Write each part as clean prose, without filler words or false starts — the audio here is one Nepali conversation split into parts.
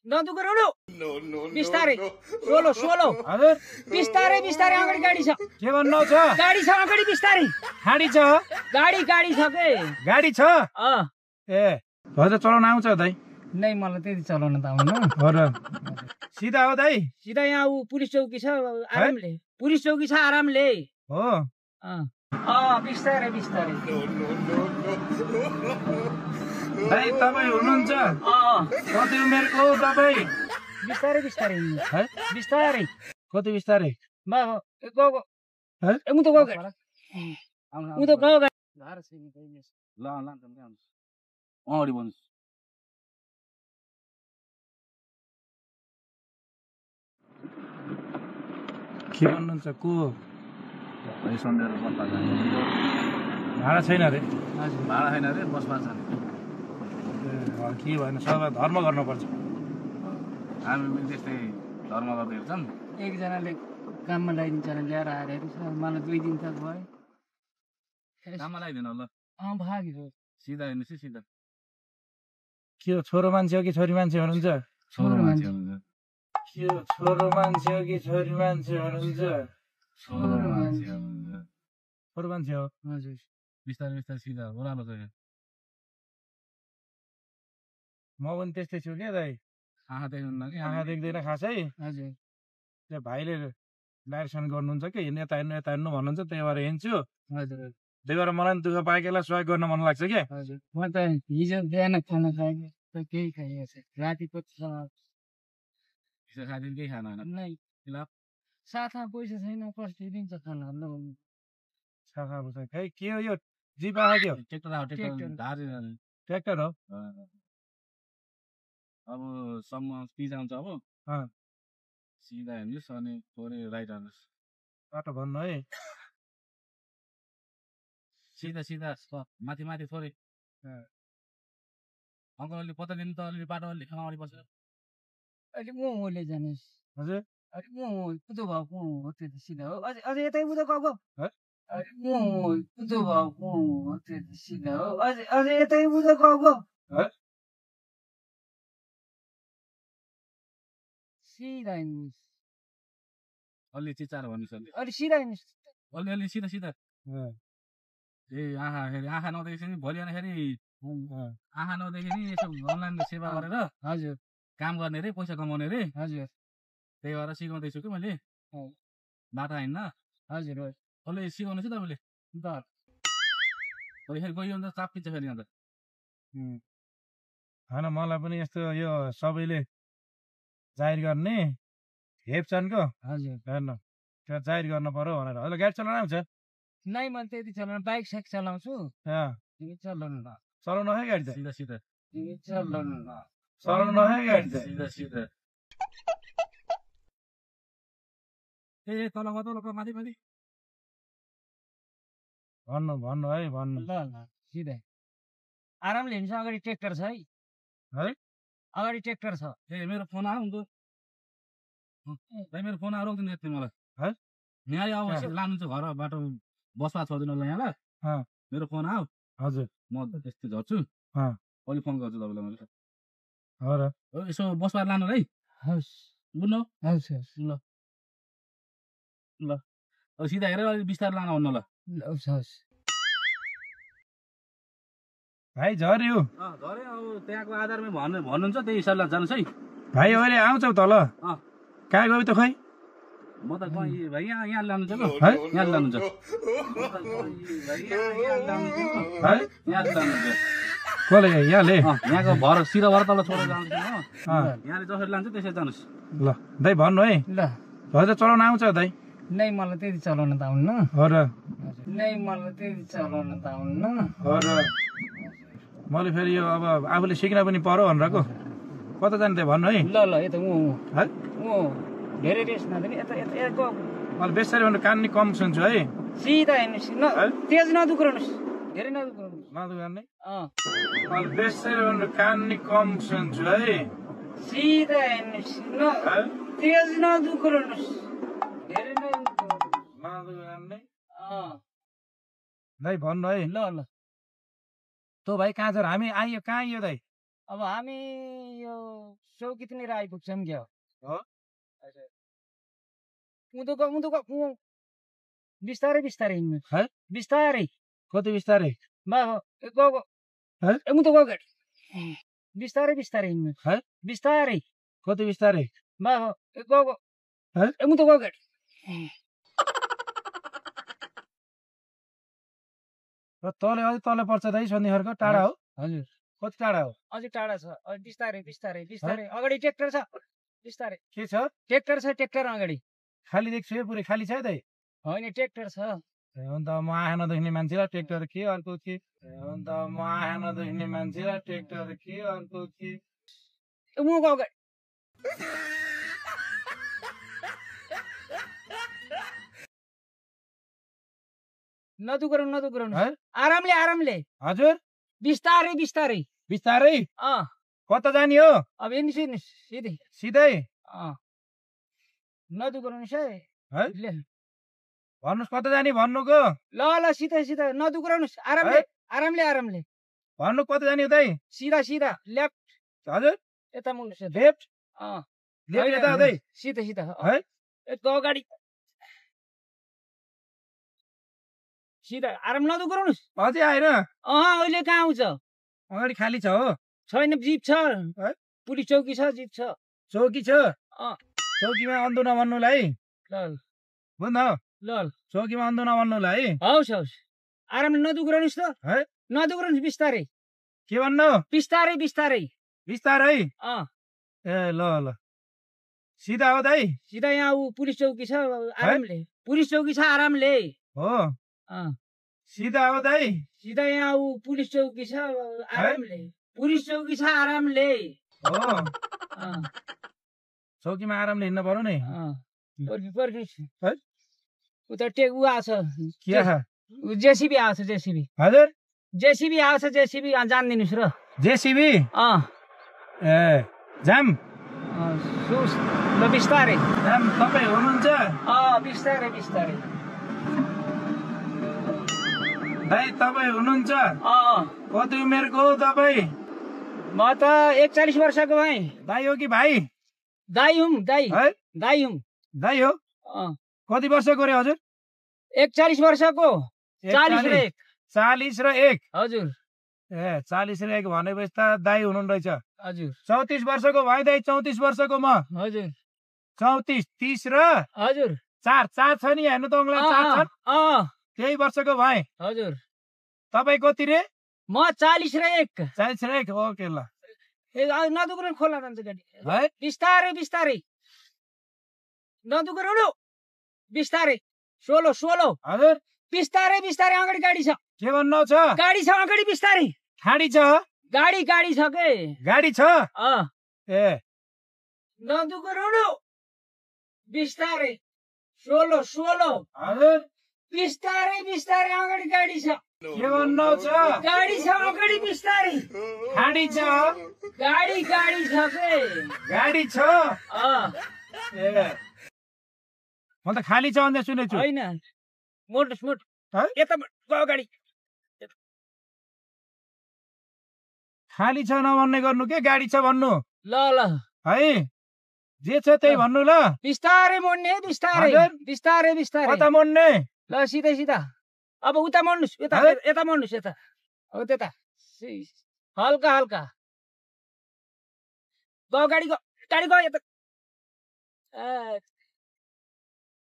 नदुक्राउनु बिस्तारै सोलो सोलो हजुर बिस्तारै बिस्तारै अगाडि गाडी छ के भन्नु छ गाडी छ अगाडि बिस्तारै गाडी छ गाडी छ के गाडी छ ए हजुर चलाउन आउँछ दाइ नै मलाई त्यति चलाउन त आउनु हो र सिधा हो दाइ सिधा यहाँ ऊ पुलिस चौकी छ आरामले पुलिस चौकी छ आरामले हो बिस्तारै बिस्तारै दाइ तपाईँ हुनुहुन्छ कति उमेरको हो तपाईँ बिस्तारै बिस्तारै है बिस्तारै कति बिस्तारै उ त गयो ल अगाडि भन्नुहोस् के भन्नुहुन्छ को भाडा छैन अरे भाडा छैन अरे बसमा छ के भएन सबै धर्म गर्नुपर्छ हामी पनि त्यस्तै धर्म गर्दै हेर्छौँ एकजनाले काममा लगाइदिन्छ ल्याएर आएर मलाई 2 दिन त भयो काममा लगाइदिनु ल भाग्यो सिधा हेर्नुहोस् है सिधा के हो छोरो मान्छे हो कि छोरी मान्छे हुनुहुन्छ छोरो मान्छे हुनुहुन्छ के हो छोरो मान्छे हो कि छोरी मान्छे हुनुहुन्छ छोरो मान्छे हुनुहुन्छ छोरो मान्छे हो हजुर बिस्तारै बिस्तारै सिधा ओह्रालो छ म पनि त्यस्तै छु क्या दाइ आँखा देख्नुहुन्न कि आँखा देख्दैन खासै हजुर त्यो भाइले डाइरेक्सन गर्नुहुन्छ कि यता हेर्नु भन्नुहुन्छ त्यही भएर हिँड्छु हजुर त्यही भएर मलाई पनि दुःख पाएकोलाई सहयोग गर्न मन लाग्छ क्या हजुर म त हिजो बिहान खाना खाएको त केही खाइएको छैन राति पछि हिजो खाँदैन केही खाना होइन नै साथमा पैसा छैन कसले दिन्छ खाना साखा बुझ्छ खै के हो यो जिप आयो के हो ट्र्याक्टर आयो ट्र्याक्टर धारे ट्र्याक्टर हो अब सम्म पिज आउँछ अब सिधा हेर्नुहोस् अनि थोरै राइट हाल्नुहोस् बाटो भन्नु है सिधा सिधा माथि माथि थोरै अङ्कल अलि पत्ता लिनु त अलिअलि बाटो अलि अगाडि बस्छ अहिले मोले जानुहोस् हजुर अरे म कुदो भएको हो त्यो त सिधा हो अझै यतै उता गएको अरे म कुदो भएको हो त्यो त सिधा हो अझै यतै उता गएको सिधा हिँड्नुहोस् अलि चिचार भन्नुहोस् अलि सिधा हिँड्नुहोस् अलि सिधा सिधा ए आँखा नदेखेपछि नि भोलि आउँदाखेरि आँखा नदेखे नि यसो अनलाइन सेवा गरेर हजुर काम गर्ने रे पैसा कमाउने रे हजुर त्यही भएर सिकाउँदैछु कि मैले बाटो हिँड्न हजुर कसले सिकाउनु चाहिँ तपाईँले फेरि गयो भने त चाप पिन्छ फेरि अन्त होइन मलाई पनि यस्तो यो सबैले जाहिर गर्ने हेप्छन्को हजुर हेर्नु त्यो जाहिर गर्नु पर्यो भनेर अहिले गाडी चलाउन आउँछ नै मैले त्यति चलाउनु बाइक साइक चलाउँछु चलाउनु चलाउनु है गाडी त सिधा सिधा चलाउनु है गाडी त सिधा सिधा ए तल माथि माथि भन्नु है भन्नु ल सिधै आरामले हिँड्छ अगाडि ट्र्याक्टर छ है अगाडि ट्र्याक्टर छ ए मेरो फोन आयो नि त भाइ मेरो फोन आएर रोक्दिनु यति मलाई यहाँ अब लानु चाहिँ घर बाटो बसमा छोड्दिनु होला यहाँलाई मेरो फोन आयो हजुर म त्यस्तै झर्छु अहिले फोन गर्छु तपाईँलाई मैले हो र यसो बसमा लानु है हस् बुझ्नु हस् ल ल अब सिधा हेरेर अलिक बिस्तारै लानु भन्नु ल हस् भाइ झऱ्यो झरे अब त्यहाँको आधारमा भन्नुहुन्छ त्यही हिसाबले जानुहोस् है भाइ अहिले आउँछौ तल कहाँ गयो त खोइ म त भाइ यहाँ लानुहुन्छ ल यहाँ लानुहुन्छ कसले यहाँले यहाँको भर सिधा भएर तल छोडेर जान्छ यहाँले जसरी लान्छ त्यसरी जानुहोस् ल दाइ भन्नु है ल हजुर चलाउन आउँछ दाइ नै मलाई त्यति चलाउन त आउन्न हो र नै मलाई त्यति चलाउन त आउन्न हो र मैले फेरि यो अब आफूले सिक्न पनि पर्यो भनेरको कता जाने त्यहाँ भन्नु है ल यता धेरै रेस नदिने यता यता मैले बेसरी भन्नु कान नि कम सुन्छु है सिधा हेर्नुहोस् तेज नदुक्राउनुहोस् धेरै नदुक्राउनुहोस् नदुक्राउने मैले बेसरी भन्नु कान नि कम सुन्छु है सिधा हेर्नुहोस् तेज नदुक्राउनुहोस् धेरै नदुक्राउने दाइ भन्नु है ल तँ भाइ कहाँ छ हामी आइयो कहाँ आइयो दाइ अब हामी यो चौकीतिर आइपुग्छौँ क्या उँधोको बिस्तारै बिस्तारै हिँड्नु बिस्तारै कति बिस्तारै उँधो गयो गाडी बिस्तारै बिस्तारै हिँड्नु बिस्तारै कति बिस्तारै उँधो गयो गाडी र तले अझै तल पर्छ दाइ सन्धिखर्क टाढा हो हजुर कति टाढा हो अझै टाढा छ बिस्तारै बिस्तारै बिस्तारै अगाडि ट्र्याक्टर छ बिस्तारै के छ ट्र्याक्टर अगाडि खाली देख्छु है पुरै खाली छ है दाइ होइन ट्र्याक्टर छ अन्त म आँखा नदेख्ने मान्छेलाई ट्र्याक्टर के अर्को के अन्त म आँखा नदेख्ने मान्छेलाई ट्र्याक्टर के अर्को के मुखको अगाडि नदुक्राउनु आरामले हजुर बिस्तारै बिस्तारै बिस्तारै कता जाने हो अब हेर्नुहोस् सिधै सिधै नदुक्राउनुहोस् है भन्नुहोस् कता जाने भन्नुको ल सिधै नदुक्राउनुहोस् आरामले भन्नु कता जाने हो दाइ सिधा लेफ्ट हजुर यता मुन्नुहोस् लेफ्ट लेफ्ट यता दाइ सिधा है अगाडि सिधा आराम नदुक्राउनुहोस् अझै आएन अहिले कहाँ आउँछ अगाडि खाली छ हो छैन जिप छ पुलिस चौकी छ जिप छ चौकी छ चौकीमा अन्धो नभन्नुलाई ल बुझ्न ल चौकीमा अन्धो नभन्नुलाई हौस् आरामले नदुक्राउनुहोस् त है नदुक्राउनुहोस् बिस्तारै के भन्नु बिस्तारै बिस्तारै ए ल सिधा हो दाइ सिधा यहाँ पुलिस चौकी छ आरामले पुलिस चौकी छ आरामले हो सिधा हो दाइ सिधा यहाँ पुलिस चौकी छ आरामले पुलिस चौकी छ आरामले हो चौकीमा आरामले हिँड्न पर्यो नि है उता टेकु आछ के जेसीबी आछ जेसीबी हजुर जेसीबी आछ जेसीबी जान्दिनुस् र जेसीबी ए जाम ल बिस्तारै जाम तपाईँ हुनुहुन्छ बिस्तारै दाइ तपाईँ हुनुहुन्छ कति उमेरको हो तपाईँ म त 41 वर्षको भाइ दाइ हो कि भाइ दाइ हुँ दाइ है दाइ हो कति वर्षको रे हजुर 41 वर्षको 40 र 1 40 र 1 हजुर ए 40 र 1 भनेपछि त दाइ हुनुहुन्न रहेछ हजुर 34 वर्षको भाइ दाइ 34 वर्षको म हजुर 34 30 र हजुर 4 छ नि हेर्नु त उङ्ला 4 छ त्यही वर्षको भाइ हजुर तपाईँ कति रे म 40 र 1 40 र 1 ओके ल नदुक्राउनु खोला जान्छ गाडी है बिस्तारै नदुक्राउनु बिस्तारै सोलो हजुर बिस्तारै अगाडि गाडी छ के भन्नु छ गाडी छ अगाडि बिस्तारै खाडी छ गाडी छ के गाडी छ ए नदुक्राउनु बिस्तारै सोलो हजुर बिस्तारै अगाडि गाडी छ के भन्नु छ गाडी छ अगाडि बिस्तारै खाडी छ गाडी छ के गाडी छ ए म त खाली छ भन्दै सुनेछु हैन मोट यता गयो गाडी खाली छ नभन्ने गर्नु के गाडी छ भन्नु ल है जे छ त्यही भन्नु ल बिस्तारै मोड्ने बिस्तारै कता मोड्ने ल सिधा अब उता मोड्नुस् यता मोड्नुस् यता अब त्यता हल्का गयो गाडी गयो यता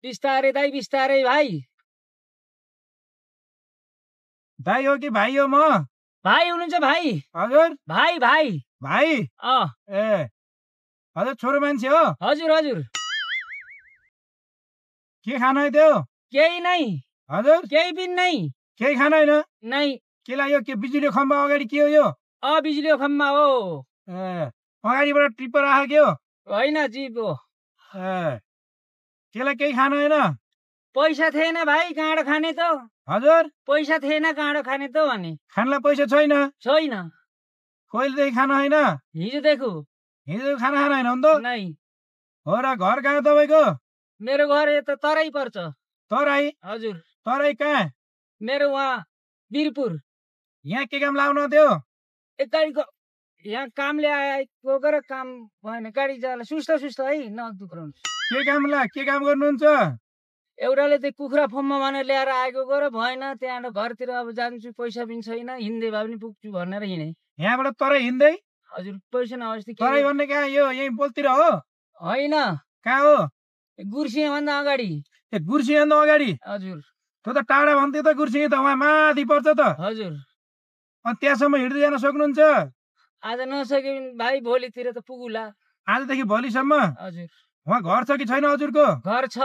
बिस्तारै दाइ बिस्तारै भाइ हो कि भाइ हो म भाइ हुनुहुन्छ भाइ हजुर भाइ ए हजुर छोरो मान्छे हो हजुर के खानु है त्यो केही नै हजुर केही पनि नै केही खानु होइन नै के लाग्यो के बिजुली खम्बा अगाडि के हो यो बिजुली खम्बा हो ए अगाडिबाट टिप्पर आएको के हो होइन जीव हो ए केलाई केही खानु होइन पैसा थिएन भाइ काँडो खाने त हजुर पैसा थिएन काँडो खाने त भने खानलाई पैसा छैन कहिलेदेखि खानु होइन हिजोदेखि खाना खानु होइन नि त नै हो र घर कहाँ तपाईँको मेरो घर यता तराई पर्छ तराई हजुर तराई कहाँ मेरो वहाँ वीरपुर यहाँ के काम लाग्नु थियो एक गाडीको यहाँ कामले आएको गरेर काम भएन गाडी जाला सुस्त है नदुख्राउनु के काम गर्नुहुन्छ एउटाले चाहिँ कुखुरा फर्ममा भनेर ल्याएर आएको गएर भएन त्यहाँबाट घरतिर अब जान्छु पैसा पनि छैन हिँड्दै भए पनि पुग्छु भनेर हिँडे यहाँबाट तराई हिँड्दै हजुर पैसा नअवस्था तराई भन्ने कहाँ यो यही पोलतिर हो होइन कहाँ हो गुर्सियाभन्दा अगाडि गुर्सियाभन्दा अगाडि हजुर त्यो त टाढा भन्थ्यो त गुर्सिया त उहाँ माथि पर्छ त हजुर अनि त्यहाँसम्म हिँड्दै जान सक्नुहुन्छ आज नसके भने भाइ भोलितिर त पुगुला आजदेखि भोलिसम्म हजुर उहाँ घर छ कि छैन हजुरको घर छ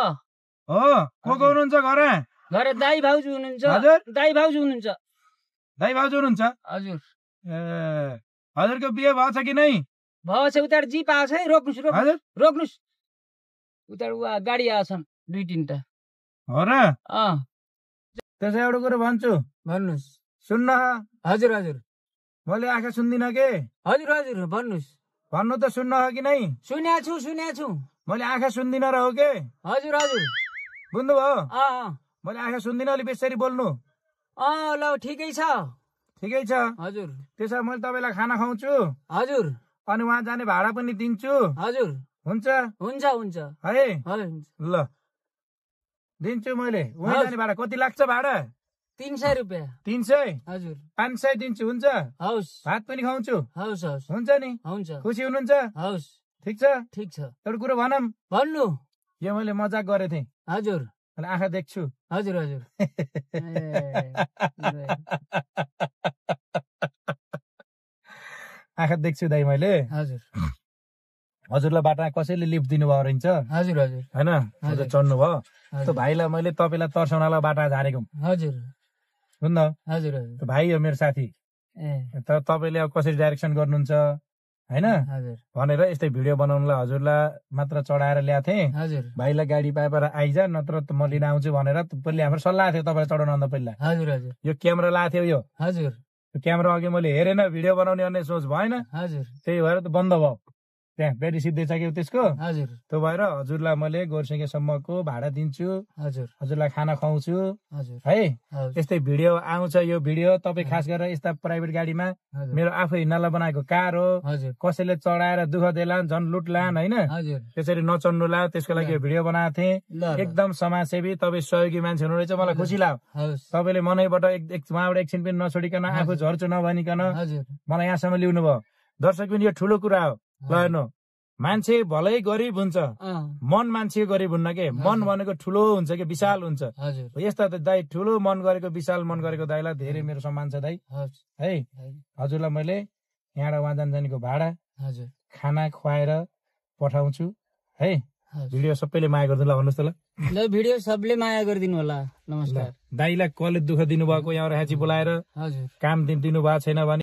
हो को हुनुहुन्छ घर दाइ भाउजू हुनुहुन्छ हजुर दाइ भाउजू हुनुहुन्छ हजुर ए हजुरको बिहे भएको छ कि नै भयो छ उता जीप आएको छ है रोक्नुहोस् उता गाडी आएको छन् 2-3टा हो र त्यसै एउटा कुरो भन्छु भन्नुहोस् सुन्न हजुर मैले आँखा सुन्दिनँ के हजुर भन्नुहोस् भन्नु त सुन्न कि नै सुन्या छु मैले आँखा सुन्दिनँ र हो के हजुर बुझ्नुभयो मैले आँखा सुन्दिनँ अलिक बेसरी बोल्नु ल ठिकै छ हजुर त्यसो मैले तपाईँलाई खाना खुवाउँछु हजुर अनि उहाँ जाने भाडा पनि दिन्छु हजुर हुन्छ है ल दिन्छु मैले उहाँ जाने भाडा कति लाग्छ भाडा 300 रुपियाँ 300 हजुर 500 दिन्छु हुन्छ हवस् भात पनि खुवाउँछु हवस् हुन्छ नि हुन्छ खुसी हुनुहुन्छ हवस् ठिक छ एउटा कुरो भन्नु यो मैले मजाक गरेको थिएँ हजुर मैले आँखा देख्छु हजुर आँखा देख्छु दाइ मैले हजुरलाई बाटा कसैले लिफ्ट दिनुभयो रहेछ हजुर होइन हजुर चढ्नु भयो त्यो भाइलाई मैले तपाईँलाई तर्साउनलाई बाटा झारेको हजुर हुन्न त्यो भाइ हो मेरो साथी तर तपाईँले अब कसरी डाइरेक्सन गर्नुहुन्छ होइन भनेर यस्तै भिडियो बनाउनुलाई हजुरलाई मात्र चढाएर ल्याएको थिएँ भाइलाई गाडी पाएर आइज नत्र म लिन आउँछु भनेर पहिले हाम्रो सल्लाह थियो तपाईँ चढाउनु पहिला यो क्यामेरा लाएको थियो यो क्यामेरा अघि मैले हेरेन भिडियो बनाउने अन्य सोच भएन त्यही भएर त बन्द भयो त्यहाँ ब्याट्री सिद्धै छ कि त्यसको त्यो भएर हजुरलाई मैले गोरसिङेसम्मको भाडा दिन्छु हजुरलाई खाना खुवाउँछु है यस्तै भिडियो आउँछ यो भिडियो तपाईँ खास गरेर यस्ता प्राइभेट गाडीमा मेरो आफै हिँड्नलाई बनाएको कार हो कसैले चढाएर दुःख देला झन् लुटलान होइन त्यसरी नचढ्नुला त्यसको लागि यो भिडियो बनाएको थिएँ एकदम समाजसेवी तपाईँ सहयोगी मान्छे हुनुहुनेछ मलाई खुसी लाग्यो तपाईँले मनैबाट उहाँबाट एकछिन पनि नछोडिकन आफू झर्छु नभनिकन मलाई यहाँसम्म ल्याउनु भयो दर्शक पनि यो ठुलो कुरा हो ल हेर्नु मान्छे भलै गरिब हुन्छ मन मान्छे गरिब हुन्न के मन भनेको ठुलो हुन्छ कि विशाल हुन्छ यस्ता त दाइ ठुलो मन गरेको विशाल मन गरेको दाइलाई धेरै मेरो सम्मान छ दाइ है हजुरलाई मैले यहाँबाट उहाँ जानको भाडा खाना खुवाएर पठाउँछु है भिडियो सबैले माया गरिदिनु ल भन्नुहोस् त ल भिडियो सबले माया गरिदिनु होला नमस्कार दाइलाई कसले दुःख दिनुभएको यहाँ ह्याची बोलाएर काम दिनु भएको छैन भने